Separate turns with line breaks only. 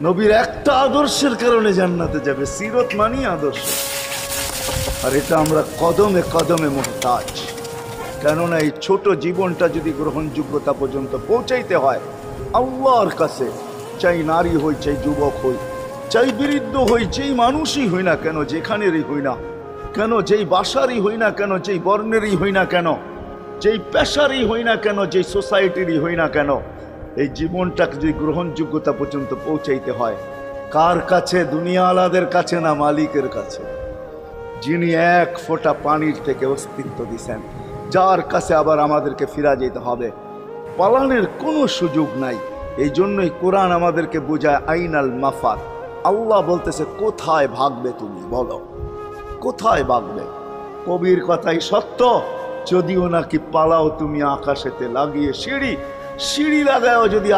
নবীর একটা আদর্শের কারণে জান্নাতে যাবে। সিরত মানি আদর্শ, আর এটা আমরা কদমে কদমে মুহতাজ। কেননা এই ছোট জীবনটা যদি গ্রহণযোগ্যতা পর্যন্ত পৌঁছাইতে হয় আল্লাহর কাছে, চাই নারী হই, চাই যুবক হই, চাই বৃদ্ধ হই, যেই মানুষই হই না কেন, যেখানেরই হই না কেন, যেই বাসারই হই না কেন, যেই বর্ণেরই হই না কেন, যেই পেশারই হই না কেন, যেই সোসাইটিরই হই না কেন, এই জীবনটাকে যদি গ্রহণযোগ্যতা পর্যন্ত পৌঁছাইতে হয় কার কাছে? দুনিয়াওয়ালাদের কাছে না, মালিকের কাছে, যিনি এক ফোঁটা পানির থেকে অস্তিত্ব দিছেন, যার কাছে আবার আমাদেরকে ফিরা যেতে হবে। পালানের কোনো সুযোগ নাই। এই জন্যই কোরআন আমাদেরকে বোঝায় আইনাল মাফার। আল্লাহ বলতেছে কোথায় ভাগবে তুমি, বলো কোথায় ভাগবে? কবির কথাই সত্য, যদিও নাকি পালাও তুমি আকাশেতে লাগিয়ে সিঁড়ি, সিঁড়ি লাগাও যদি